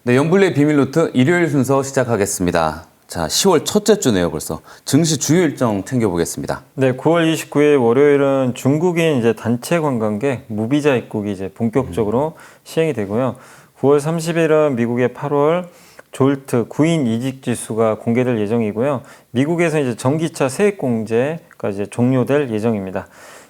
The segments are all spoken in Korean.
네, 연불리의 비밀노트 일요일 순서 시작하겠습니다. 자, 10월 첫째 주네요, 벌써. 증시 주요 일정 챙겨보겠습니다. 네, 9월 29일 월요일은 중국인 이제 단체 관광객 무비자 입국이 이제 본격적으로 시행이 되고요. 9월 30일은 미국의 8월 졸트 구인 이직 지수가 공개될 예정이고요. 미국에서 이제 전기차 세액 공제가 이제 종료될 예정입니다.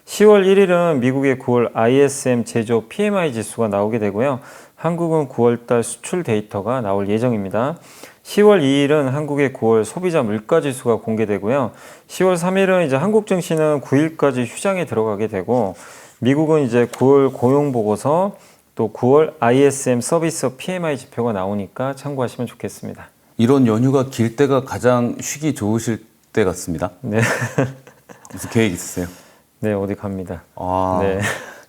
10월 1일은 미국의 9월 ISM 제조업 PMI 지수가 나오게 되고요. 한국은 9월달 수출 데이터가 나올 예정입니다. 10월 2일은 한국의 9월 소비자 물가 지수가 공개되고요. 10월 3일은 이제 한국 증시는 9일까지 휴장에 들어가게 되고, 미국은 이제 9월 고용 보고서 또 9월 ISM 서비스업 PMI 지표가 나오니까 참고하시면 좋겠습니다. 이런 연휴가 길 때가 가장 쉬기 좋으실 때 같습니다. 네. 무슨 계획 있으세요? 네, 어디 갑니다. 아, 네.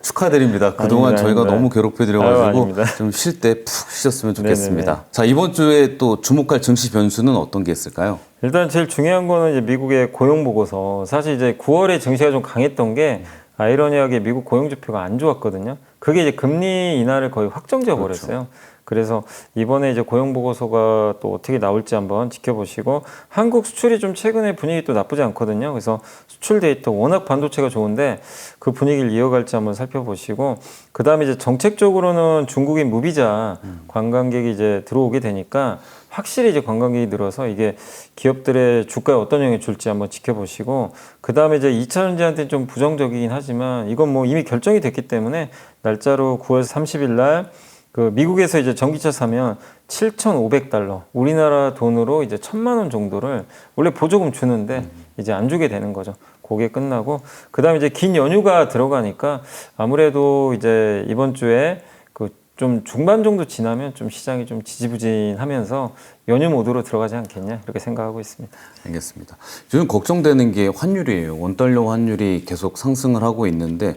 축하드립니다. 그동안 아닙니다, 저희가 아닙니다. 너무 괴롭혀드려가지고 아닙니다. 좀 쉴 때 푹 쉬셨으면 좋겠습니다. 네네네. 자, 이번 주에 또 주목할 증시 변수는 어떤 게 있을까요? 일단 제일 중요한 거는 이제 미국의 고용 보고서. 사실 이제 9월에 증시가 좀 강했던 게 아이러니하게 미국 고용 지표가 안 좋았거든요. 그게 이제 금리 인하를 거의 확정지어 버렸어요. 그래서 이번에 이제 고용 보고서가 또 어떻게 나올지 한번 지켜보시고, 한국 수출이 좀 최근에 분위기 또 나쁘지 않거든요. 그래서 수출 데이터 워낙 반도체가 좋은데 그 분위기를 이어갈지 한번 살펴보시고, 그 다음에 이제 정책적으로는 중국인 무비자 관광객이 이제 들어오게 되니까 확실히 이제 관광객이 늘어서 이게 기업들의 주가에 어떤 영향을 줄지 한번 지켜보시고, 그 다음에 이제 2차 전지한테는 좀 부정적이긴 하지만 이건 뭐 이미 결정이 됐기 때문에 날짜로 9월 30일 날 그 미국에서 이제 전기차 사면 7,500달러, 우리나라 돈으로 이제 1,000만 원 정도를 원래 보조금 주는데 이제 안 주게 되는 거죠. 그게 끝나고, 그 다음에 이제 긴 연휴가 들어가니까 아무래도 이제 이번 주에 그 좀 중반 정도 지나면 좀 시장이 좀 지지부진하면서 연휴 모드로 들어가지 않겠냐, 이렇게 생각하고 있습니다. 알겠습니다. 요즘 걱정되는 게 환율이에요. 원달러 환율이 계속 상승을 하고 있는데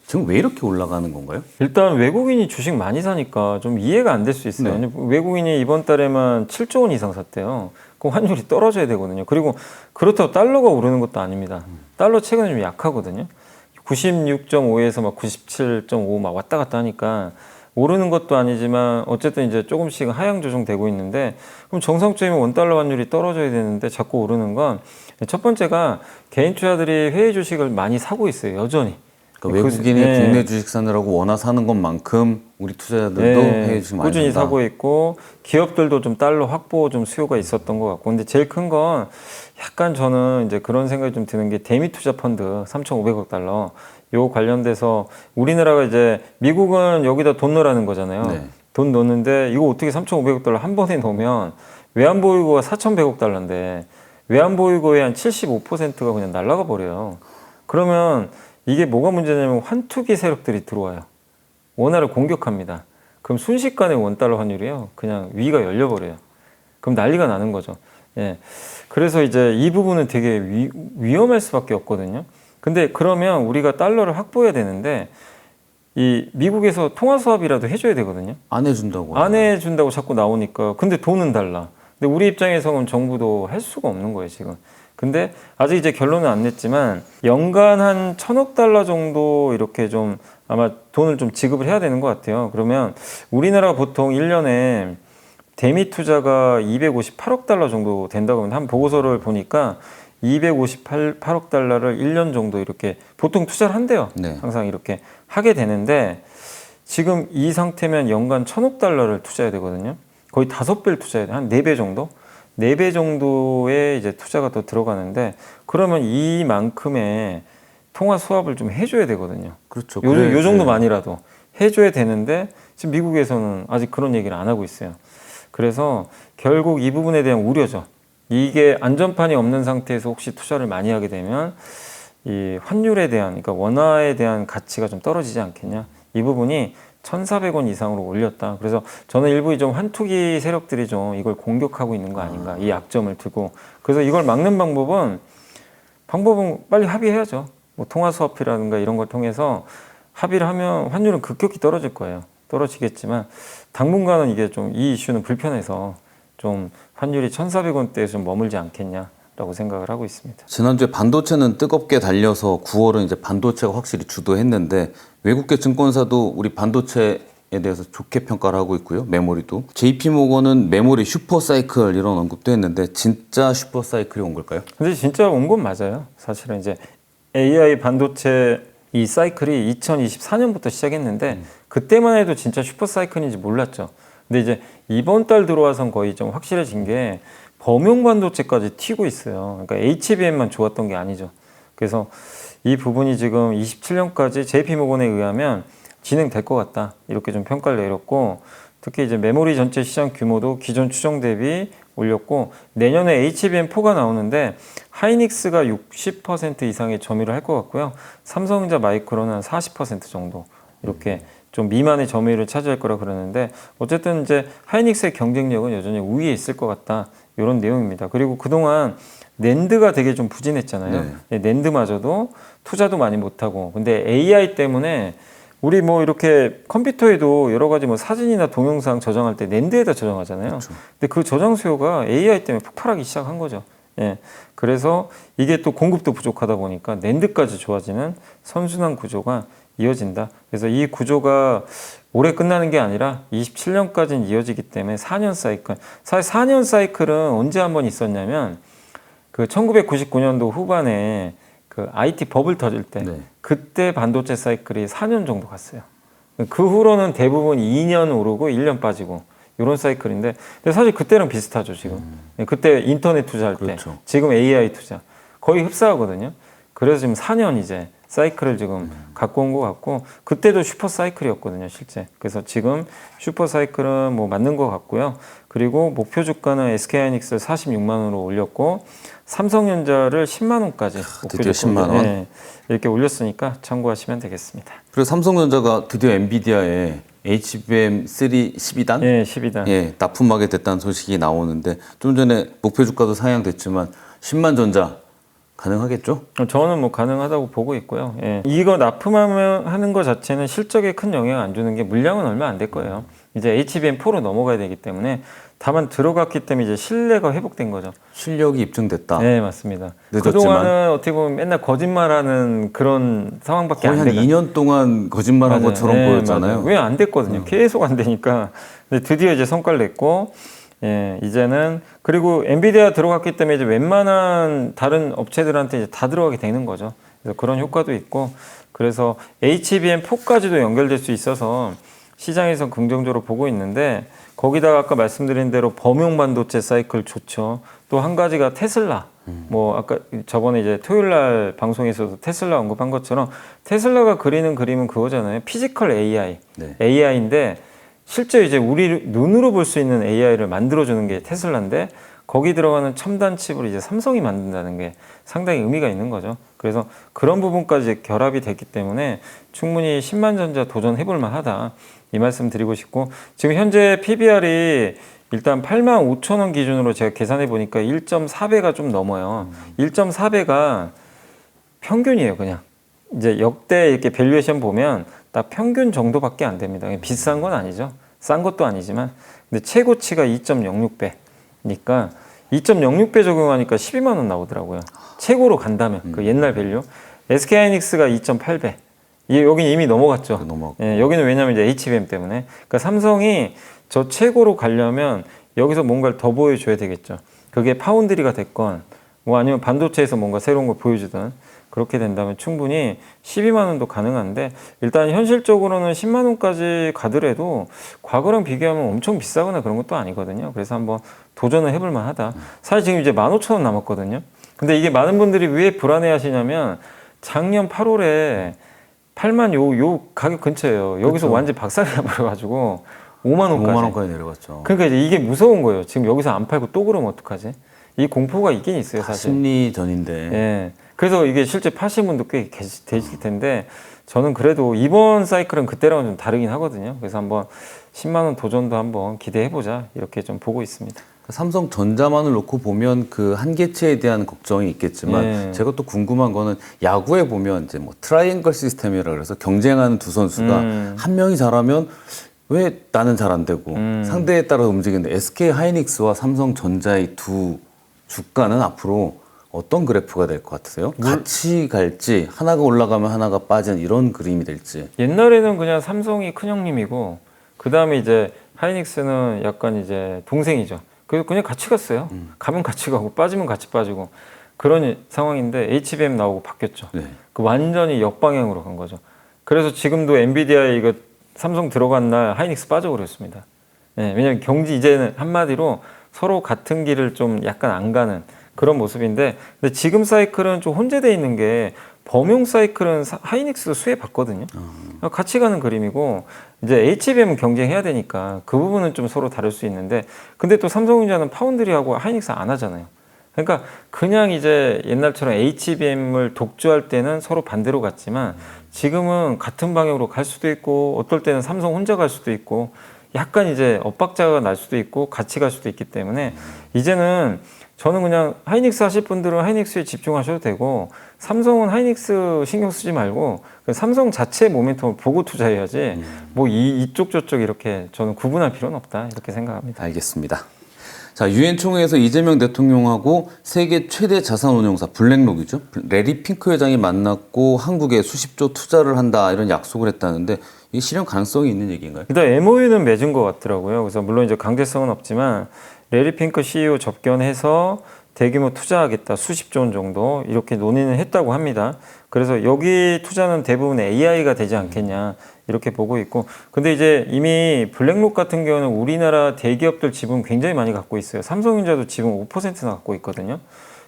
지금 왜 이렇게 올라가는 건가요? 일단 외국인이 주식 많이 사니까 좀 이해가 안 될 수 있어요. 네. 외국인이 이번 달에만 7조 원 이상 샀대요. 그럼 환율이 떨어져야 되거든요. 그리고 그렇다고 달러가 오르는 것도 아닙니다. 달러 최근에 좀 약하거든요. 96.5에서 막 97.5 막 왔다 갔다 하니까 오르는 것도 아니지만 어쨌든 이제 조금씩 하향 조정되고 있는데, 그럼 정상적이면 원달러 환율이 떨어져야 되는데 자꾸 오르는 건, 첫 번째가 개인 투자들이 해외 주식을 많이 사고 있어요, 여전히. 그러니까 외국인이 네. 국내 주식 사느라고 원화 사는 것만큼 우리 투자자들도 해외 주식 많이 꾸준히 산다. 사고 있고, 기업들도 좀 달러 확보 좀 수요가 있었던 것 같고, 근데 제일 큰 건 약간 저는 이제 그런 생각이 좀 드는 게, 대미 투자 펀드 3,500억 달러 요 관련돼서 우리나라가 이제 미국은 여기다 돈 넣으라는 거잖아요. 네. 돈 넣는데 이거 어떻게 3,500억 달러 한 번에 넣으면 외환보유고가 4,100억 달러인데 외환보유고의 한 75%가 그냥 날아가 버려요. 그러면 이게 뭐가 문제냐면 환투기 세력들이 들어와요. 원화를 공격합니다. 그럼 순식간에 원달러 환율이요, 그냥 위가 열려버려요. 그럼 난리가 나는 거죠. 예. 그래서 이제 이 부분은 되게 위험할 수밖에 없거든요. 근데 그러면 우리가 달러를 확보해야 되는데, 이 미국에서 통화 수합이라도 해줘야 되거든요. 안 해준다고. 안 해준다고 자꾸 나오니까. 근데 돈은 달라. 근데 우리 입장에서는 정부도 할 수가 없는 거예요, 지금. 근데 아직 이제 결론은 안 냈지만 연간 한 1,000억 달러 정도 이렇게 좀 아마 돈을 좀 지급을 해야 되는 것 같아요. 그러면 우리나라가 보통 1년에 대미 투자가 258억 달러 정도 된다고 하면, 한 보고서를 보니까 258억 달러를 1년 정도 이렇게 보통 투자를 한대요. 네. 항상 이렇게 하게 되는데, 지금 이 상태면 연간 1,000억 달러를 투자해야 되거든요. 거의 5배를 투자해야 돼. 한 4배 정도? 4배 정도의 이제 투자가 더 들어가는데, 그러면 이만큼의 통화 수합을 좀 해줘야 되거든요. 그렇죠. 요 정도만이라도 해줘야 되는데, 지금 미국에서는 아직 그런 얘기를 안 하고 있어요. 그래서 결국 이 부분에 대한 우려죠. 이게 안전판이 없는 상태에서 혹시 투자를 많이 하게 되면 이 환율에 대한, 그러니까 원화에 대한 가치가 좀 떨어지지 않겠냐. 이 부분이 1,400원 이상으로 올렸다. 그래서 저는 일부 좀 환투기 세력들이 좀 이걸 공격하고 있는 거 아닌가, 이 약점을 두고. 그래서 이걸 막는 방법은 빨리 합의해야죠. 뭐 통화 수합이라든가 이런 걸 통해서 합의를 하면 환율은 급격히 떨어질 거예요. 떨어지겠지만 당분간은 이게 좀 이 이슈는 불편해서 좀 환율이 1,400원대에 좀 머물지 않겠냐라고 생각을 하고 있습니다. 지난주에 반도체는 뜨겁게 달려서 9월은 이제 반도체가 확실히 주도했는데 외국계 증권사도 우리 반도체 대해서 좋게 평가를 하고 있고요. 메모리도. JP모건은 메모리 슈퍼사이클 이런 언급도 했는데 진짜 슈퍼사이클이 온 걸까요? 근데 진짜 온 건 맞아요. 사실은 이제 AI 반도체 이 사이클이 2024년부터 시작했는데 그때만 해도 진짜 슈퍼사이클인지 몰랐죠. 근데 이제 이번 달 들어와선 거의 좀 확실해진 게 범용 반도체까지 튀고 있어요. 그러니까 HBM만 좋았던 게 아니죠. 그래서 이 부분이 지금 27년까지 JP모건에 의하면 진행될 것 같다. 이렇게 좀 평가를 내렸고 특히 이제 메모리 전체 시장 규모도 기존 추정 대비 올렸고 내년에 HBM4가 나오는데 하이닉스가 60% 이상의 점유를 할 것 같고요. 삼성전자 마이크론은 한 40% 정도 이렇게 좀 미만의 점유율을 차지할 거라 그러는데 어쨌든 이제 하이닉스의 경쟁력은 여전히 우위에 있을 것 같다. 이런 내용입니다. 그리고 그동안 낸드가 되게 좀 부진했잖아요. 네. 낸드마저도 투자도 많이 못하고 근데 AI 때문에 우리 뭐 이렇게 컴퓨터에도 여러 가지 뭐 사진이나 동영상 저장할 때 낸드에다 저장하잖아요. 그렇죠. 근데 그 저장 수요가 AI 때문에 폭발하기 시작한 거죠. 예. 그래서 이게 또 공급도 부족하다 보니까 낸드까지 좋아지는 선순환 구조가 이어진다. 그래서 이 구조가 올해 끝나는 게 아니라 27년까지는 이어지기 때문에 4년 사이클. 사실 4년 사이클은 언제 한번 있었냐면 그 1999년도 후반에 그 IT 버블 터질 때 네. 그때 반도체 사이클이 4년 정도 갔어요. 그 후로는 대부분 2년 오르고 1년 빠지고 이런 사이클인데 근데 사실 그때랑 비슷하죠 지금. 그때 인터넷 투자할 그렇죠. 때 지금 AI 투자 거의 흡사하거든요. 그래서 지금 4년 이제 사이클을 지금 갖고 온 것 같고 그때도 슈퍼 사이클이었거든요 실제. 그래서 지금 슈퍼 사이클은 뭐 맞는 것 같고요. 그리고 목표 주가는 SK하이닉스를 46만 원으로 올렸고 삼성전자를 10만 원까지 드디어 10만 원 네, 이렇게 올렸으니까 참고하시면 되겠습니다. 그리고 삼성전자가 드디어 엔비디아에 HBM3 12단 예, 12단 예, 납품하게 됐다는 소식이 나오는데 좀 전에 목표 주가도 상향됐지만 10만 전자 가능하겠죠? 저는 뭐 가능하다고 보고 있고요. 예. 이거 납품하면 하는 것 자체는 실적에 큰 영향 안 주는 게 물량은 얼마 안 될 거예요. 이제 HBM4로 넘어가야 되기 때문에 다만 들어갔기 때문에 이제 신뢰가 회복된 거죠. 실력이 입증됐다. 네, 맞습니다. 늦었지만. 그동안은 어떻게 보면 맨날 거짓말하는 그런 상황밖에 안 되고 거의 한 2년 동안 거짓말한 맞아요. 것처럼 네, 보였잖아요. 왜 안 됐거든요. 계속 안 되니까. 근데 드디어 이제 성과를 냈고 예, 이제는 그리고 엔비디아 들어갔기 때문에 이제 웬만한 다른 업체들한테 이제 다 들어가게 되는 거죠. 그래서 그런 효과도 있고 그래서 HBM4까지도 연결될 수 있어서 시장에서 긍정적으로 보고 있는데 거기다가 아까 말씀드린 대로 범용 반도체 사이클 좋죠. 또 한 가지가 테슬라. 뭐 아까 저번에 이제 토요일 날 방송에서도 테슬라 언급한 것처럼 테슬라가 그리는 그림은 그거잖아요. 피지컬 AI. 네. AI인데 실제 이제 우리 눈으로 볼 수 있는 AI를 만들어주는 게 테슬라인데 거기 들어가는 첨단 칩을 이제 삼성이 만든다는 게 상당히 의미가 있는 거죠. 그래서 그런 부분까지 결합이 됐기 때문에 충분히 10만 전자 도전해볼 만하다. 이 말씀 드리고 싶고 지금 현재 PBR이 일단 8만 5천 원 기준으로 제가 계산해 보니까 1.4배가 좀 넘어요. 1.4배가 평균이에요, 그냥. 이제 역대 이렇게 밸류에이션 보면 딱 평균 정도밖에 안 됩니다. 비싼 건 아니죠. 싼 것도 아니지만. 근데 최고치가 2.06배니까 2.06배 적용하니까 12만 원 나오더라고요. 최고로 간다면 그 옛날 밸류. SK하이닉스가 2.8배. 여기는 이미 넘어갔죠. 예, 여기는 왜냐면 이제 HBM 때문에. 그러니까 삼성이 저 최고로 가려면 여기서 뭔가를 더 보여줘야 되겠죠. 그게 파운드리가 됐건 뭐 아니면 반도체에서 뭔가 새로운 걸 보여주든 그렇게 된다면 충분히 12만 원도 가능한데 일단 현실적으로는 10만 원까지 가더라도 과거랑 비교하면 엄청 비싸거나 그런 것도 아니거든요. 그래서 한번 도전을 해볼 만하다. 사실 지금 이제 15,000원 남았거든요. 근데 이게 많은 분들이 왜 불안해 하시냐면 작년 8월에 8만 요 가격 근처예요. 여기서 그렇죠. 완전 박살이 나버려가지고 5만 원까지 내려갔죠. 그러니까 이제 이게 무서운 거예요. 지금 여기서 안 팔고 또 그러면 어떡하지? 이 공포가 있긴 있어요, 사실. 심리전인데. 예. 그래서 이게 실제 파신 분도 꽤 계실 텐데 저는 그래도 이번 사이클은 그때랑은 좀 다르긴 하거든요. 그래서 한번 10만 원 도전도 한번 기대해보자 이렇게 좀 보고 있습니다. 삼성전자만을 놓고 보면 그 한계치에 대한 걱정이 있겠지만 예. 제가 또 궁금한 거는 야구에 보면 이제 뭐 트라이앵글 시스템이라 그래서 경쟁하는 두 선수가 한 명이 잘하면 왜 나는 잘 안 되고 상대에 따라 움직이는데 SK 하이닉스와 삼성전자의 두 주가는 앞으로 어떤 그래프가 될 것 같으세요? 같이 갈지 하나가 올라가면 하나가 빠지는 이런 그림이 될지. 옛날에는 그냥 삼성이 큰형님이고 그 다음에 이제 하이닉스는 약간 이제 동생이죠. 그래서 그냥 같이 갔어요. 가면 같이 가고 빠지면 같이 빠지고 그런 상황인데 HBM 나오고 바뀌었죠. 네. 그 완전히 역방향으로 간 거죠. 그래서 지금도 엔비디아에 이거 삼성 들어간 날 하이닉스 빠져버렸습니다. 네, 왜냐면 경지 이제는 한마디로 서로 같은 길을 좀 약간 안 가는 그런 모습인데, 근데 지금 사이클은 좀 혼재되어 있는 게 범용 사이클은 하이닉스도 수혜 받거든요. 같이 가는 그림이고 이제 HBM은 경쟁해야 되니까 그 부분은 좀 서로 다를 수 있는데, 근데 또 삼성전자는 파운드리하고 하이닉스 안 하잖아요. 그러니까 그냥 이제 옛날처럼 HBM을 독주할 때는 서로 반대로 갔지만 지금은 같은 방향으로 갈 수도 있고 어떨 때는 삼성 혼자 갈 수도 있고 약간 이제 엇박자가 날 수도 있고 같이 갈 수도 있기 때문에 이제는 저는 그냥 하이닉스 하실 분들은 하이닉스에 집중하셔도 되고 삼성은 하이닉스 신경 쓰지 말고 삼성 자체의 모멘텀을 보고 투자해야지 뭐 이쪽 저쪽 이렇게 저는 구분할 필요는 없다 이렇게 생각합니다. 알겠습니다. 자, 유엔 총회에서 이재명 대통령하고 세계 최대 자산운용사 블랙록이죠. 레리 핑크 회장이 만났고 한국에 수십조 투자를 한다 이런 약속을 했다는데 이게 실현 가능성이 있는 얘기인가요? 일단 MOU는 맺은 것 같더라고요. 그래서 물론 이제 강제성은 없지만 레리 핑크 CEO 접견해서 대규모 투자하겠다 수십조 원 정도 이렇게 논의는 했다고 합니다. 그래서 여기 투자는 대부분 AI가 되지 않겠냐 이렇게 보고 있고, 근데 이제 이미 블랙록 같은 경우는 우리나라 대기업들 지분 굉장히 많이 갖고 있어요. 삼성전자도 지분 5%나 갖고 있거든요.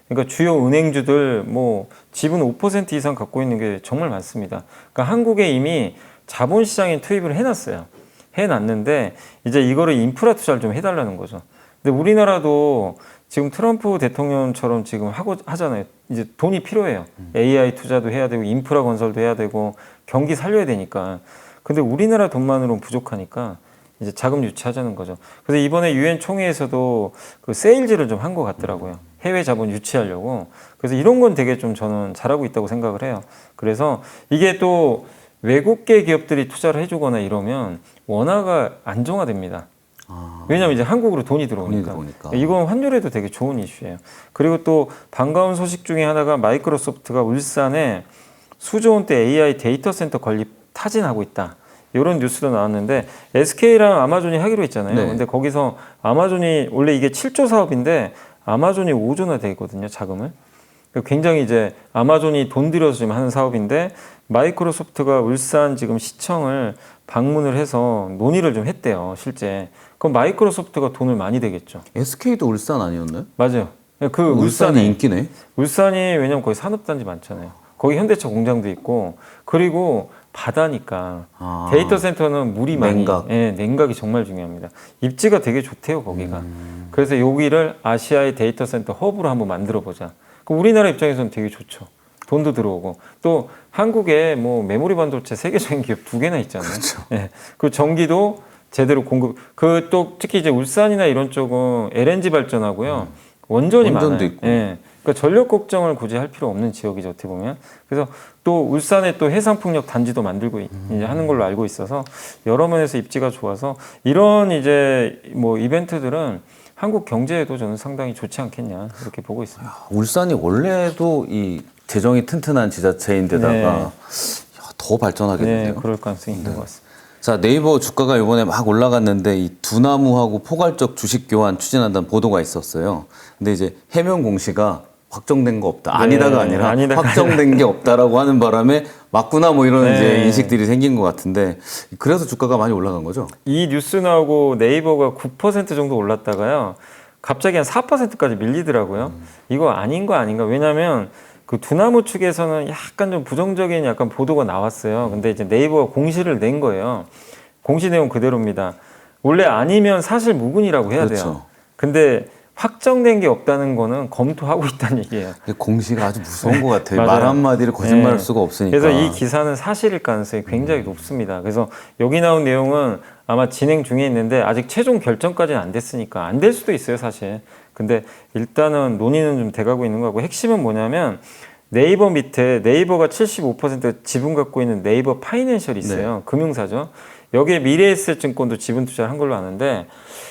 그러니까 주요 은행주들 뭐 지분 5% 이상 갖고 있는 게 정말 많습니다. 그러니까 한국에 이미 자본시장에 투입을 해놨어요. 해놨는데 이제 이거를 인프라 투자를 좀 해달라는 거죠. 근데 우리나라도 지금 트럼프 대통령처럼 지금 하잖아요. 이제 돈이 필요해요. AI 투자도 해야 되고 인프라 건설도 해야 되고 경기 살려야 되니까. 근데 우리나라 돈만으로는 부족하니까 이제 자금 유치하자는 거죠. 그래서 이번에 유엔 총회에서도 그 세일즈를 좀 한 것 같더라고요. 해외 자본 유치하려고. 그래서 이런 건 되게 좀 저는 잘하고 있다고 생각을 해요. 그래서 이게 또 외국계 기업들이 투자를 해주거나 이러면 원화가 안정화됩니다. 왜냐하면 이제 한국으로 돈이 들어오니까. 이건 환율에도 되게 좋은 이슈예요. 그리고 또 반가운 소식 중에 하나가 마이크로소프트가 울산에 수조 원대 AI 데이터 센터 건립 타진하고 있다. 이런 뉴스도 나왔는데 SK랑 아마존이 하기로 했잖아요. 네. 근데 거기서 아마존이 원래 이게 7조 사업인데 아마존이 5조나 되거든요, 자금을. 굉장히 이제 아마존이 돈 들여서 지금 하는 사업인데 마이크로소프트가 울산 지금 시청을 방문을 해서 논의를 좀 했대요, 실제. 그럼 마이크로소프트가 돈을 많이 대겠죠. SK도 울산 아니었나요? 맞아요. 그 울산이 인기네. 울산이 왜냐면 거기 산업단지 많잖아요. 거기 현대차 공장도 있고 그리고 바다니까 데이터 센터는 물이 많이 냉각. 예, 냉각이 정말 중요합니다. 입지가 되게 좋대요, 거기가. 그래서 여기를 아시아의 데이터 센터 허브로 한번 만들어 보자. 우리나라 입장에서는 되게 좋죠. 돈도 들어오고 또 한국에 뭐 메모리 반도체 세계적인 기업 2개나 있잖아요. 그렇죠. 예. 그 전기도 제대로 공급. 그 또 특히 이제 울산이나 이런 쪽은 LNG 발전하고요. 원전이 원전도 많아요. 있고. 예. 그러니까 전력 걱정을 굳이 할 필요 없는 지역이죠, 어떻게 보면. 그래서 또 울산에 또 해상풍력 단지도 만들고 이제 하는 걸로 알고 있어서 여러 면에서 입지가 좋아서 이런 이제 뭐 이벤트들은 한국 경제에도 저는 상당히 좋지 않겠냐 이렇게 보고 있습니다. 울산이 원래도 이 재정이 튼튼한 지자체인데다가 네. 더 발전하겠는데요. 네, 그럴 가능성이 있는 것 같습니다. 자, 네이버 주가가 이번에 막 올라갔는데 이 두나무하고 포괄적 주식 교환 추진한다는 보도가 있었어요. 근데 이제 해명 공시가 확정된 거 없다. 네, 아니다가 아니라 확정된 게 없다라고 하는 바람에 맞구나 뭐 이런 네. 이제 인식들이 생긴 것 같은데 그래서 주가가 많이 올라간 거죠. 이 뉴스 나오고 네이버가 9% 정도 올랐다가요. 갑자기 한 4%까지 밀리더라고요. 이거 아닌 거 아닌가? 왜냐하면 그 두나무 측에서는 약간 좀 부정적인 약간 보도가 나왔어요. 근데 이제 네이버가 공시를 낸 거예요. 공시 내용 그대로입니다. 원래 아니면 사실 무근이라고 해야 돼요. 그렇죠. 근데 확정된 게 없다는 거는 검토하고 있다는 얘기예요. 공시가 아주 무서운 것 같아요. 맞아요. 말 한마디를 거짓말할 네. 수가 없으니까. 그래서 이 기사는 사실일 가능성이 굉장히 높습니다. 그래서 여기 나온 내용은 아마 진행 중에 있는데 아직 최종 결정까지는 안 됐으니까 안 될 수도 있어요, 사실. 근데 일단은 논의는 좀 돼가고 있는 거고 핵심은 뭐냐면 네이버 밑에 네이버가 75% 지분 갖고 있는 네이버 파이낸셜이 있어요. 네. 금융사죠. 여기에 미래에셋증권도 지분 투자를 한 걸로 아는데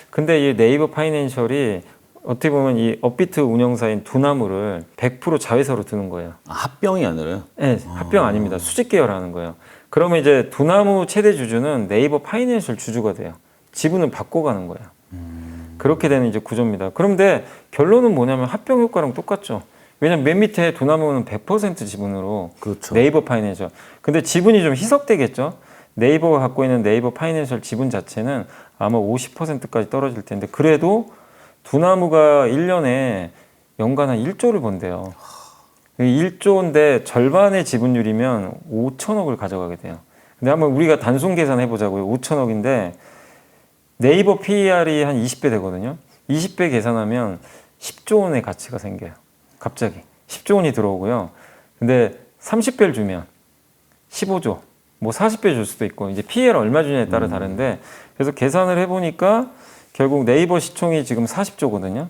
근데 이 네이버 파이낸셜이 어떻게 보면 이 업비트 운영사인 두나무를 100% 자회사로 두는 거예요. 합병이 아니라요? 네, 합병 아닙니다. 수직 계열하는 거예요. 그러면 이제 두나무 최대 주주는 네이버 파이낸셜 주주가 돼요. 지분을 바꿔가는 거예요. 그렇게 되는 이제 구조입니다. 그런데 결론은 뭐냐면 합병 효과랑 똑같죠. 왜냐면 맨 밑에 두나무는 100% 지분으로 그렇죠. 네이버 파이낸셜. 근데 지분이 좀 희석되겠죠. 네이버가 갖고 있는 네이버 파이낸셜 지분 자체는 아마 50%까지 떨어질 텐데 그래도 두나무가 1년에 연간 한 1조를 번대요. 1조인데 절반의 지분율이면 5천억을 가져가게 돼요. 근데 한번 우리가 단순 계산 해보자고요. 5천억인데 네이버 PER이 한 20배 되거든요. 20배 계산하면 10조 원의 가치가 생겨요. 갑자기 10조 원이 들어오고요. 근데 30배를 주면 15조, 뭐 40배 줄 수도 있고 이제 PER 얼마 주냐에 따라 다른데 그래서 계산을 해보니까 결국 네이버 시총이 지금 40조거든요.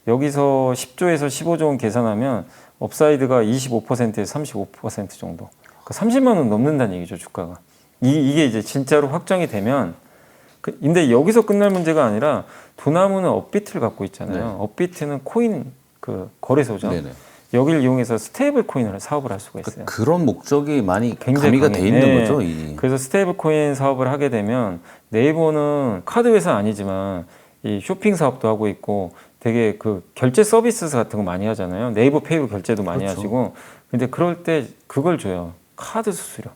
여기서 10조에서 15조 원 계산하면 업사이드가 25%에서 35% 정도. 그러니까 30만 원 넘는다는 얘기죠, 주가가. 이게 이제 진짜로 확정이 되면 근데 여기서 끝날 문제가 아니라 두나무는 업비트를 갖고 있잖아요. 네. 업비트는 코인 그 거래소죠. 네네. 여기를 이용해서 스테이블 코인을 사업을 할 수가 있어요. 그런 목적이 많이 굉장히 가미가 강해요. 돼 있는 네. 거죠. 그래서 스테이블 코인 사업을 하게 되면 네이버는 카드 회사 아니지만 이 쇼핑 사업도 하고 있고 되게 그 결제 서비스 같은 거 많이 하잖아요. 네이버 페이로 결제도 많이 그렇죠. 하시고 근데 그럴 때 그걸 줘요. 카드 수수료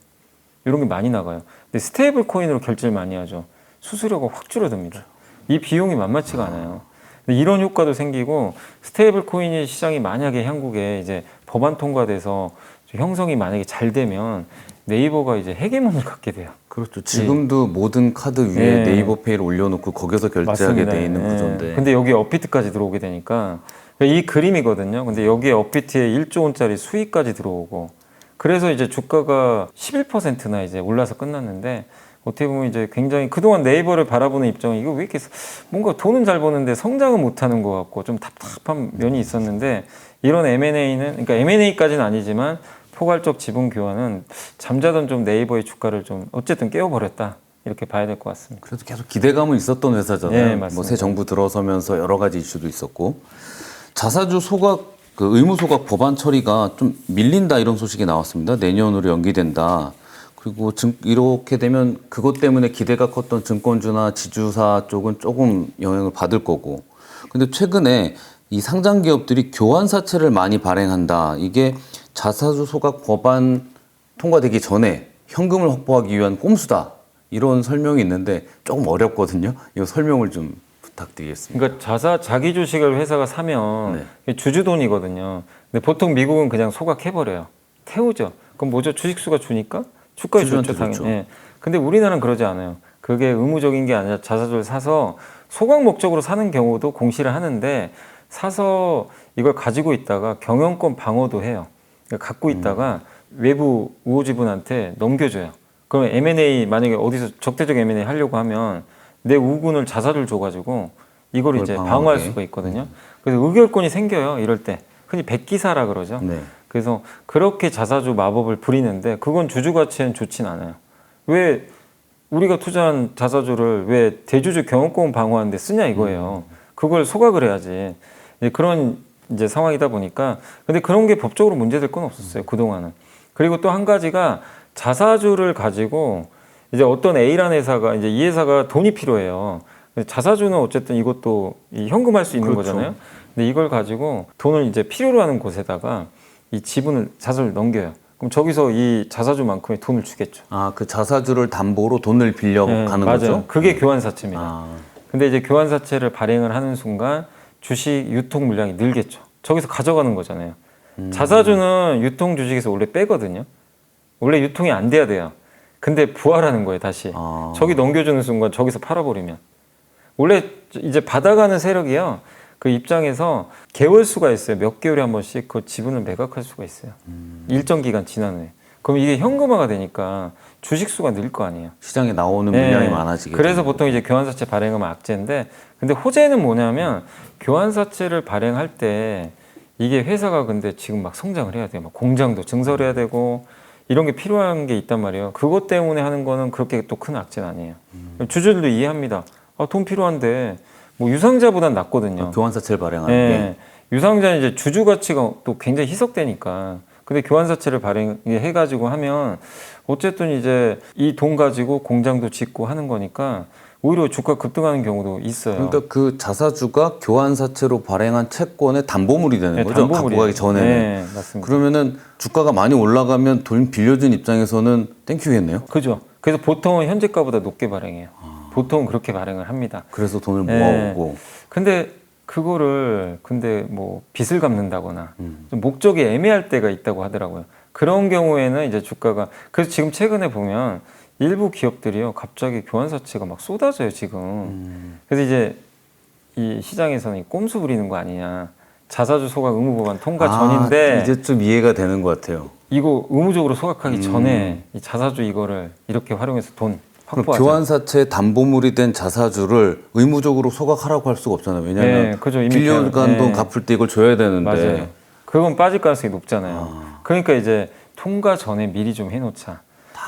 이런 게 많이 나가요. 근데 스테이블 코인으로 결제를 많이 하죠. 수수료가 확 줄어듭니다. 이 비용이 만만치가 않아요. 근데 이런 효과도 생기고 스테이블 코인이 시장이 만약에 한국에 이제 법안 통과돼서 형성이 만약에 잘 되면 네이버가 이제 헤게몬을 갖게 돼요. 그렇죠. 지금도 모든 카드 위에 예. 네이버 페이를 올려놓고 거기서 결제하게 맞습니다. 돼 있는 예. 구조인데. 근데 여기에 업비트까지 들어오게 되니까 이 그림이거든요. 근데 여기에 업비트에 1조 원짜리 수익까지 들어오고 그래서 이제 주가가 11%나 이제 올라서 끝났는데 어떻게 보면 이제 굉장히 그동안 네이버를 바라보는 입장이 이거 왜 이렇게 뭔가 돈은 잘 버는데 성장은 못하는 것 같고 좀 답답한 면이 있었는데 이런 M&A는 그러니까 M&A까지는 아니지만 포괄적 지분 교환은 잠자던 좀 네이버의 주가를 좀 어쨌든 깨워버렸다 이렇게 봐야 될 것 같습니다. 그래도 계속 기대감은 있었던 회사잖아요. 네, 맞습니다. 뭐 새 정부 들어서면서 여러 가지 이슈도 있었고 자사주 소각 그 의무 소각 법안 처리가 좀 밀린다 이런 소식이 나왔습니다. 내년으로 연기된다. 그리고 이렇게 되면 그것 때문에 기대가 컸던 증권주나 지주사 쪽은 조금 영향을 받을 거고. 근데 최근에 이 상장 기업들이 교환 사채를 많이 발행한다. 이게 자사주 소각 법안 통과되기 전에 현금을 확보하기 위한 꼼수다. 이런 설명이 있는데 조금 어렵거든요. 이 설명을 좀 부탁드리겠습니다. 그러니까 자기 주식을 회사가 사면 주주 돈이거든요. 근데 보통 미국은 그냥 소각해버려요. 태우죠. 그럼 뭐죠? 주식수가 주니까 주가에 좋죠, 당연히. 예. 근데 우리나라는 그러지 않아요. 그게 의무적인 게 아니라 자사주를 사서 소각 목적으로 사는 경우도 공시를 하는데 사서 이걸 가지고 있다가 경영권 방어도 해요. 그러니까 갖고 있다가 외부 우호지분한테 넘겨줘요. 그럼 M&A 만약에 어디서 적대적 M&A 하려고 하면 내 우군을 자사주를 줘가지고 이걸 이제 방어할 수가 있거든요. 그래서 의결권이 생겨요. 이럴 때 흔히 백기사라 그러죠. 네. 그래서 그렇게 자사주 마법을 부리는데 그건 주주 가치엔 좋진 않아요. 왜 우리가 투자한 자사주를 왜 대주주 경영권 방어하는 데 쓰냐 이거예요. 그걸 소각을 해야지. 이제 그런 이제 상황이다 보니까 근데 그런 게 법적으로 문제될 건 없었어요. 그동안은. 그리고 또 한 가지가 자사주를 가지고 이제 어떤 A라는 회사가 이제 이 회사가 돈이 필요해요. 근데 자사주는 어쨌든 이것도 현금할 수 있는 그렇죠. 거잖아요. 근데 이걸 가지고 돈을 이제 필요로 하는 곳에다가 이 지분을 자사주를 넘겨요. 그럼 저기서 이 자사주만큼의 돈을 주겠죠. 아, 그 자사주를 담보로 돈을 빌려가는 맞아요. 거죠? 그게 교환사채입니다. 아, 근데 이제 교환사채를 발행을 하는 순간 주식 유통 물량이 늘겠죠. 저기서 가져가는 거잖아요. 자사주는 유통 주식에서 원래 빼거든요. 원래 유통이 안 돼야 돼요. 근데 부활하는 거예요, 다시. 아. 저기 넘겨주는 순간 저기서 팔아버리면. 원래 이제 받아가는 세력이요. 그 입장에서 개월수가 있어요. 몇 개월에 한 번씩 그 지분을 매각할 수가 있어요. 일정 기간 지난 후에. 그럼 이게 현금화가 되니까 주식수가 늘 거 아니에요. 시장에 나오는 물량이 많아지게 그래서 되는 보통 이제 교환사채 발행하면 악재인데 근데 호재는 뭐냐면 교환사채를 발행할 때 이게 회사가 근데 지금 막 성장을 해야 돼요. 막 공장도 증설해야 되고 이런 게 필요한 게 있단 말이에요. 그것 때문에 하는 거는 그렇게 또 큰 악재는 아니에요. 주주들도 이해합니다. 아, 돈 필요한데 뭐 유상자보단 낫거든요. 교환사채를 발행하는 네. 유상자는 이제 주주 가치가 또 굉장히 희석되니까 근데 교환사채를 발행해가지고 하면 어쨌든 이제 이 돈 가지고 공장도 짓고 하는 거니까 오히려 주가 급등하는 경우도 있어요. 그러니까 그 자사주가 교환사채로 발행한 채권의 담보물이 되는 네, 거죠. 갖고 담보물이에요. 가기 전에는. 네, 맞습니다. 그러면은 주가가 많이 올라가면 돈 빌려준 입장에서는 땡큐겠네요. 그죠. 그래서 보통은 현재가보다 높게 발행해요. 보통 그렇게 발행을 합니다. 그래서 돈을 네. 모아오고. 근데 그거를 뭐 빚을 갚는다거나 좀 목적이 애매할 때가 있다고 하더라고요. 그런 경우에는 이제 주가가 그래서 지금 최근에 보면 일부 기업들이요 갑자기 교환사채가 막 쏟아져요 지금. 그래서 이제 이 시장에서는 꼼수 부리는 거 아니냐. 자사주 소각 의무 보관 통과 전인데 이제 좀 이해가 되는 것 같아요. 이거 의무적으로 소각하기 전에 이 자사주 이거를 이렇게 활용해서 돈 그럼 확보하자. 교환사채 담보물이 된 자사주를 의무적으로 소각하라고 할 수가 없잖아요. 왜냐하면 네, 그죠. 이미 빌려간 돈 네. 갚을 때 이걸 줘야 되는데. 맞아요. 그건 빠질 가능성이 높잖아요. 그러니까 이제 통과 전에 미리 좀 해놓자.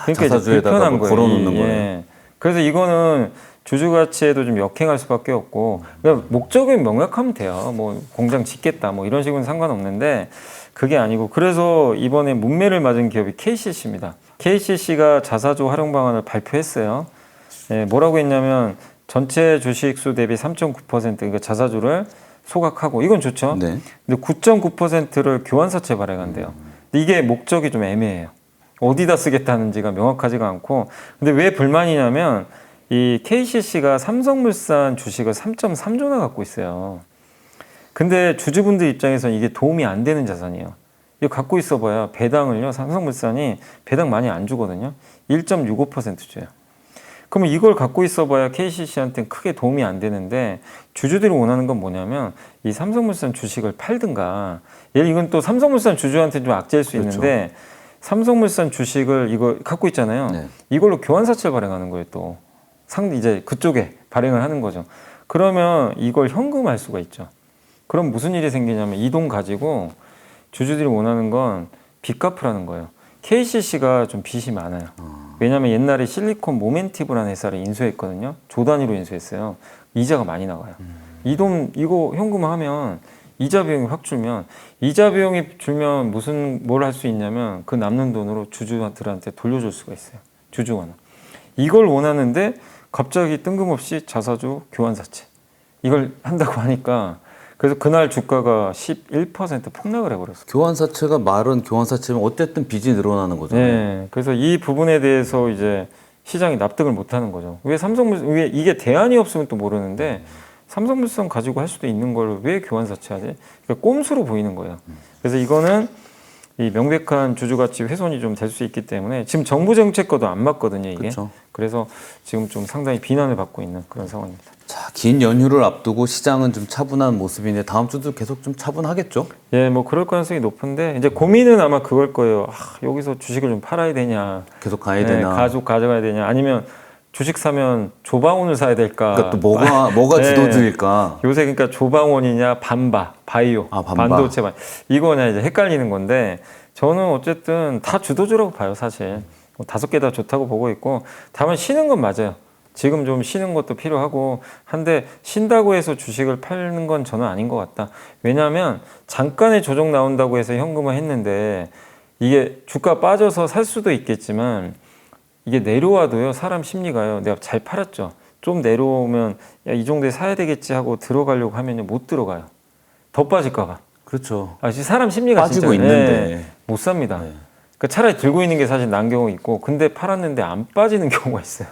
그러니까 자사주에다가 불편한 뭐 거예요. 걸어놓는 거예요. 그래서 이거는 주주 가치에도 좀 역행할 수밖에 없고 그러니까 목적이 명확하면 돼요. 뭐 공장 짓겠다 뭐 이런 식으로는 상관없는데 그게 아니고 그래서 이번에 문매를 맞은 기업이 KCC입니다. KCC가 자사주 활용 방안을 발표했어요. 뭐라고 했냐면 전체 주식수 대비 3.9% 그러니까 자사주를 소각하고 이건 좋죠. 네. 근데 9.9%를 교환사채 발행한대요. 근데 이게 목적이 좀 애매해요. 어디다 쓰겠다는지가 명확하지가 않고 근데 왜 불만이냐면 이 KCC가 삼성물산 주식을 3.3조나 갖고 있어요. 근데 주주분들 입장에서는 이게 도움이 안 되는 자산이에요. 이거 갖고 있어봐야 배당을요 삼성물산이 배당 많이 안 주거든요. 1.65% 줘요. 그러면 이걸 갖고 있어봐야 KCC한테는 크게 도움이 안 되는데 주주들이 원하는 건 뭐냐면 이 삼성물산 주식을 팔든가 이건 또 삼성물산 주주한테 좀 악재일 수 그렇죠. 있는데 삼성물산 주식을 이거 갖고 있잖아요. 네. 이걸로 교환사채를 발행하는 거예요 또. 이제 그쪽에 발행을 하는 거죠. 그러면 이걸 현금할 수가 있죠. 그럼 무슨 일이 생기냐면 이 돈 가지고 주주들이 원하는 건 빚 갚으라는 거예요. KCC가 좀 빚이 많아요. 왜냐하면 옛날에 실리콘 모멘티브라는 회사를 인수했거든요. 조 단위로 인수했어요. 이자가 많이 나가요. 이 돈 이거 현금화하면 이자 비용이 확 줄면 이자 비용이 줄면 뭘 할 수 있냐면 그 남는 돈으로 주주들한테 돌려줄 수가 있어요. 주주원은. 이걸 원하는데 갑자기 뜬금없이 자사주 교환사채 이걸 한다고 하니까 그래서 그날 주가가 11% 폭락을 해버렸어요. 교환사채가 말은 교환사채면 어쨌든 빚이 늘어나는 거잖아요. 네, 그래서 이 부분에 대해서 이제 시장이 납득을 못하는 거죠. 왜 이게 대안이 없으면 또 모르는데 삼성물산 가지고 할 수도 있는 걸 왜 교환사채하지? 그러니까 꼼수로 보이는 거예요. 그래서 이거는 이 명백한 주주가치 훼손이 좀 될 수 있기 때문에 지금 정부 정책과도 안 맞거든요, 이게. 그렇죠. 그래서 지금 좀 상당히 비난을 받고 있는 그런 상황입니다. 자, 긴 연휴를 앞두고 시장은 좀 차분한 모습인데 다음 주도 계속 좀 차분하겠죠? 예, 뭐 그럴 가능성이 높은데 이제 고민은 아마 그걸 거예요. 여기서 주식을 좀 팔아야 되냐, 계속 가야 되나? 가족 가져가야 되냐, 아니면 주식 사면 조방원을 사야 될까? 그러니까 또 뭐가 네. 주도주일까? 요새 그러니까 조방원이냐 바이오, 반바. 반도체 이거냐 이제 헷갈리는 건데 저는 어쨌든 다 주도주라고 봐요 사실. 5개 다 좋다고 보고 있고 다만 쉬는 건 맞아요. 지금 좀 쉬는 것도 필요하고 한데 쉰다고 해서 주식을 팔는 건 저는 아닌 것 같다. 왜냐하면 잠깐의 조정 나온다고 해서 현금화 했는데 이게 주가 빠져서 살 수도 있겠지만 이게 내려와도요 사람 심리가요 내가 잘 팔았죠. 좀 내려오면 야, 이 정도에 사야 되겠지 하고 들어가려고 하면 못 들어가요. 더 빠질까 봐. 그렇죠. 사람 심리가 빠지고 진짜, 있는데. 못 삽니다. 네. 그러니까 차라리 들고 있는 게 사실 난 경우 있고 근데 팔았는데 안 빠지는 경우가 있어요.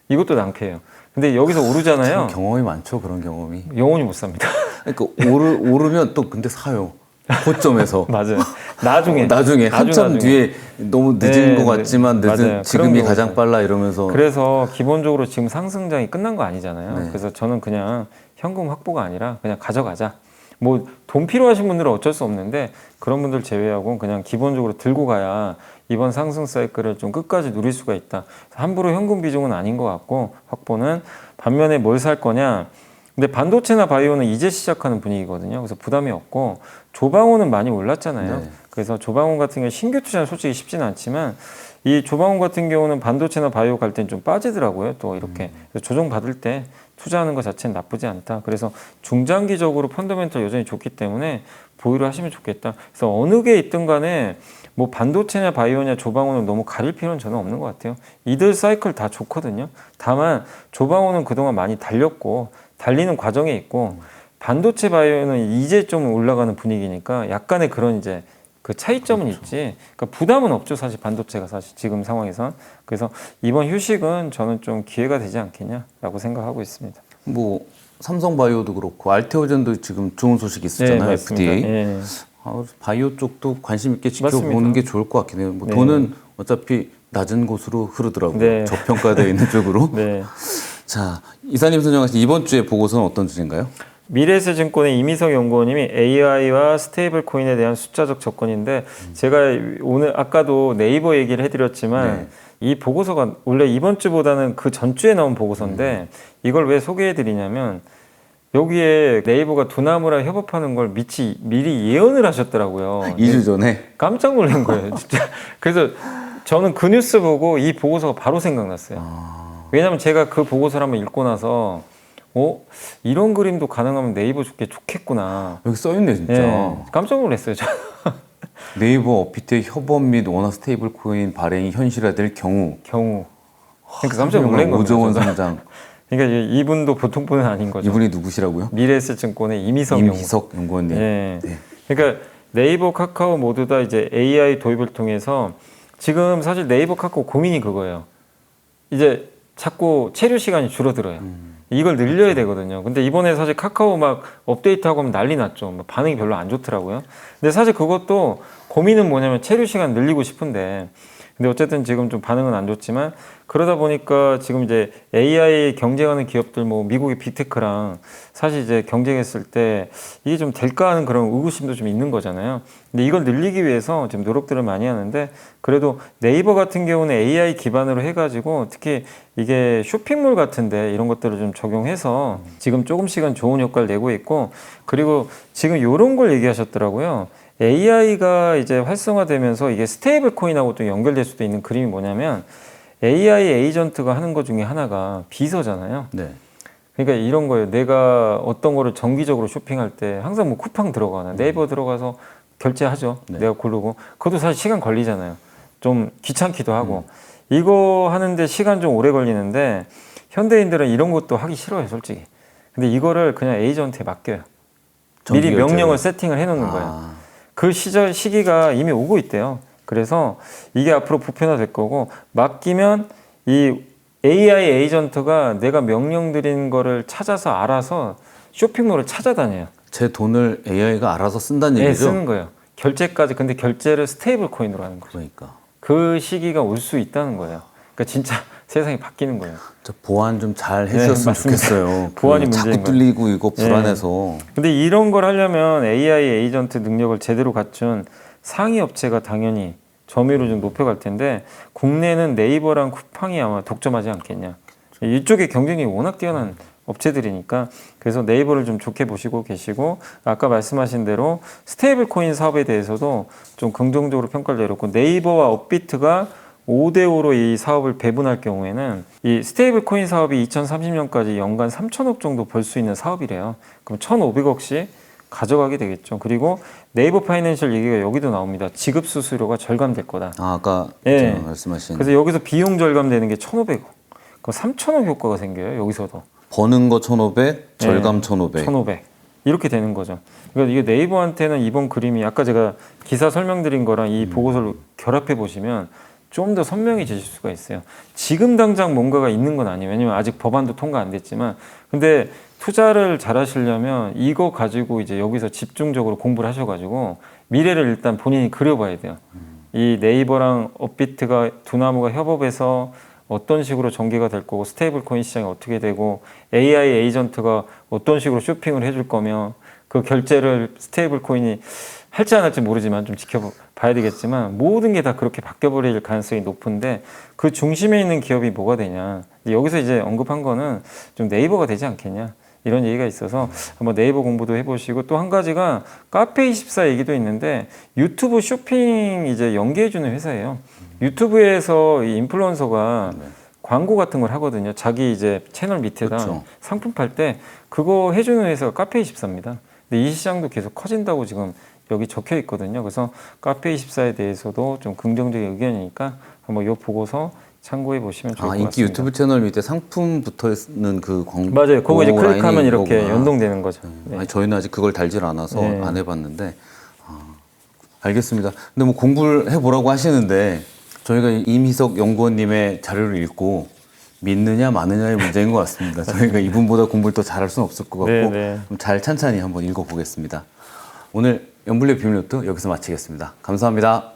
이것도 낭패예요. 근데 여기서 오르잖아요. 경험이 많죠, 그런 경험이. 영원히 못 삽니다. 그러니까 오르면 또 근데 사요. 고점에서. 맞아요. 나중에 한참 나중에. 뒤에 너무 늦은 것 같지만 맞아요. 지금이 그런 가장 경우가 빨라 이러면서. 그래서 기본적으로 지금 상승장이 끝난 거 아니잖아요. 네. 그래서 저는 그냥 현금 확보가 아니라 그냥 가져가자. 뭐 돈 필요하신 분들은 어쩔 수 없는데 그런 분들 제외하고 그냥 기본적으로 들고 가야 이번 상승 사이클을 좀 끝까지 누릴 수가 있다. 함부로 현금 비중은 아닌 것 같고 확보는 반면에 뭘 살 거냐. 근데 반도체나 바이오는 이제 시작하는 분위기거든요. 그래서 부담이 없고 조방호는 많이 올랐잖아요. 네. 그래서 조방호 같은 경우 신규 투자는 솔직히 쉽지는 않지만 이 조방호 같은 경우는 반도체나 바이오 갈 땐 좀 빠지더라고요. 또 이렇게 그래서 조정 받을 때 투자하는 것 자체는 나쁘지 않다. 그래서 중장기적으로 펀더멘털 여전히 좋기 때문에 보유를 하시면 좋겠다. 그래서 어느 게 있든 간에 뭐 반도체냐 바이오냐 조방호는 너무 가릴 필요는 저는 없는 것 같아요. 이들 사이클 다 좋거든요. 다만 조방호는 그동안 많이 달렸고 달리는 과정에 있고 반도체 바이오는 이제 좀 올라가는 분위기니까 약간의 그런 이제 그 차이점은 있지. 그러니까 부담은 없죠, 사실 반도체가 사실 지금 상황에선. 그래서 이번 휴식은 저는 좀 기회가 되지 않겠냐라고 생각하고 있습니다. 뭐 삼성바이오도 그렇고 알테오젠도 지금 좋은 소식이 있었잖아요. 맞습니다. FDA. 예. 바이오 쪽도 관심 있게 지켜보는 맞습니다. 게 좋을 것 같긴 해요. 뭐 네. 돈은 어차피 낮은 곳으로 흐르더라고요. 네. 저평가되어 있는 쪽으로. 네. 자, 이사님 선정하신 이번 주의 보고서는 어떤 주제인가요? 미래에셋증권의 이미석 연구원님이 AI와 스테이블 코인에 대한 숫자적 접근인데 제가 오늘 아까도 네이버 얘기를 해드렸지만 네. 이 보고서가 원래 이번 주보다는 그 전주에 나온 보고서인데 이걸 왜 소개해드리냐면 여기에 네이버가 두나무랑 협업하는 걸 미리 예언을 하셨더라고요. 2주 전에. 깜짝 놀란 거예요, 진짜. 그래서 저는 그 뉴스 보고 이 보고서가 바로 생각났어요. 왜냐면 제가 그 보고서를 한번 읽고 나서 이런 그림도 가능하면 네이버 좋겠구나. 여기 써있네 진짜. 예, 깜짝 놀랐어요, 저. 네이버 업비트의 협업 및 원화 스테이블 코인 발행이 현실화될 경우. 그러니까 깜짝 놀란 겁니다. 5조 원 저도. 상장. 그러니까 이분도 보통 분은 아닌 거죠. 이분이 누구시라고요? 미래에셋증권의 이미석 연구원님. 예. 네. 그러니까 네이버, 카카오 모두 다 이제 AI 도입을 통해서 지금 사실 네이버, 카카오 고민이 그거예요. 이제 자꾸 체류 시간이 줄어들어요. 이걸 늘려야 되거든요. 근데 이번에 사실 카카오 막 업데이트하고 하면 난리 났죠. 뭐 반응이 별로 안 좋더라고요. 근데 사실 그것도 고민은 뭐냐면 체류 시간 늘리고 싶은데 근데 어쨌든 지금 좀 반응은 안 좋지만 그러다 보니까 지금 이제 AI 경쟁하는 기업들 뭐 미국의 빅테크랑 사실 이제 경쟁했을 때 이게 좀 될까 하는 그런 의구심도 좀 있는 거잖아요. 근데 이걸 늘리기 위해서 지금 노력들을 많이 하는데 그래도 네이버 같은 경우는 AI 기반으로 해가지고 특히 이게 쇼핑몰 같은데 이런 것들을 좀 적용해서 지금 조금씩은 좋은 효과를 내고 있고 그리고 지금 이런 걸 얘기하셨더라고요. AI가 이제 활성화되면서 이게 스테이블 코인하고 또 연결될 수도 있는 그림이 뭐냐면 AI 에이전트가 하는 것 중에 하나가 비서잖아요. 네. 그러니까 이런 거예요. 내가 어떤 거를 정기적으로 쇼핑할 때 항상 뭐 쿠팡 들어가나 네이버 들어가서 결제하죠. 네. 내가 고르고 그것도 사실 시간 걸리잖아요. 좀 귀찮기도 하고 이거 하는데 시간 좀 오래 걸리는데 현대인들은 이런 것도 하기 싫어요, 솔직히. 근데 이거를 그냥 에이전트에 맡겨요. 미리 정기 명령을 결제를. 세팅을 해놓는 거예요. 그 시기가 이미 오고 있대요. 그래서 이게 앞으로 보편화될 거고 맡기면 이 AI 에이전트가 내가 명령 드린 거를 찾아서 알아서 쇼핑몰을 찾아다녀요. 제 돈을 AI가 알아서 쓴다는 네, 얘기죠? 쓰는 거예요. 결제까지. 근데 결제를 스테이블 코인으로 하는 거죠. 그러니까. 그 시기가 올 수 있다는 거예요. 그러니까 진짜 세상이 바뀌는 거예요. 저 보안 좀 잘 해주셨으면 맞습니다. 좋겠어요. 보안이 자꾸 문제인 뚫리고 이거 불안해서. 근데 이런 걸 하려면 AI 에이전트 능력을 제대로 갖춘 상위 업체가 당연히 점유율을 좀 높여갈 텐데 국내는 네이버랑 쿠팡이 아마 독점하지 않겠냐. 이쪽에 경쟁이 워낙 뛰어난 업체들이니까 그래서 네이버를 좀 좋게 보시고 계시고 아까 말씀하신 대로 스테이블 코인 사업에 대해서도 좀 긍정적으로 평가를 내렸고 네이버와 업비트가 5대5로 이 사업을 배분할 경우에는 이 스테이블 코인 사업이 2030년까지 연간 3천억 정도 벌 수 있는 사업이래요. 그럼 1,500억씩 가져가게 되겠죠. 그리고 네이버 파이낸셜 얘기가 여기도 나옵니다. 지급 수수료가 절감될 거다. 아까 예. 말씀하신. 그래서 여기서 비용 절감되는 게 1,500억. 그럼 3천억 효과가 생겨요. 여기서도. 버는 거 1,500, 절감 1,500. 1,500. 이렇게 되는 거죠. 그러니까 이게 네이버한테는 이번 그림이 아까 제가 기사 설명드린 거랑 이 보고서를 결합해 보시면 좀 더 선명해질 수가 있어요. 지금 당장 뭔가가 있는 건 아니에요. 왜냐면 아직 법안도 통과 안 됐지만 근데 투자를 잘 하시려면 이거 가지고 이제 여기서 집중적으로 공부를 하셔가지고 미래를 일단 본인이 그려봐야 돼요. 이 네이버랑 업비트가 두나무가 협업해서 어떤 식으로 전개가 될 거고 스테이블 코인 시장이 어떻게 되고 AI 에이전트가 어떤 식으로 쇼핑을 해줄 거며 그 결제를 스테이블 코인이 할지 안 할지 모르지만 좀 지켜봐야 되겠지만 모든 게 다 그렇게 바뀌어버릴 가능성이 높은데 그 중심에 있는 기업이 뭐가 되냐. 여기서 이제 언급한 거는 좀 네이버가 되지 않겠냐. 이런 얘기가 있어서 한번 네이버 공부도 해보시고 또 한 가지가 카페24 얘기도 있는데 유튜브 쇼핑 이제 연계해주는 회사예요. 유튜브에서 이 인플루언서가 광고 같은 걸 하거든요. 자기 이제 채널 밑에다 그렇죠. 상품 팔 때 그거 해주는 회사가 카페24입니다. 근데 이 시장도 계속 커진다고 지금 여기 적혀 있거든요. 그래서 카페24에 대해서도 좀 긍정적인 의견이니까 한번 이 보고서 참고해 보시면 좋을 것 같습니다. 인기 유튜브 채널 밑에 상품 붙어 있는 그 광고 맞아요. 그거 이제 클릭하면 라인이 이렇게 이거구나. 연동되는 거죠. 네. 아니, 저희는 아직 그걸 달질 않아서 네. 안 해봤는데 알겠습니다. 근데 뭐 공부를 해보라고 하시는데 저희가 임희석 연구원님의 자료를 읽고 믿느냐 마느냐의 문제인 것 같습니다. 저희가 이분보다 공부를 더 잘할 수는 없을 것 같고 네, 네. 좀 잘 찬찬히 한번 읽어보겠습니다. 오늘 연불리의 비밀노트 여기서 마치겠습니다. 감사합니다.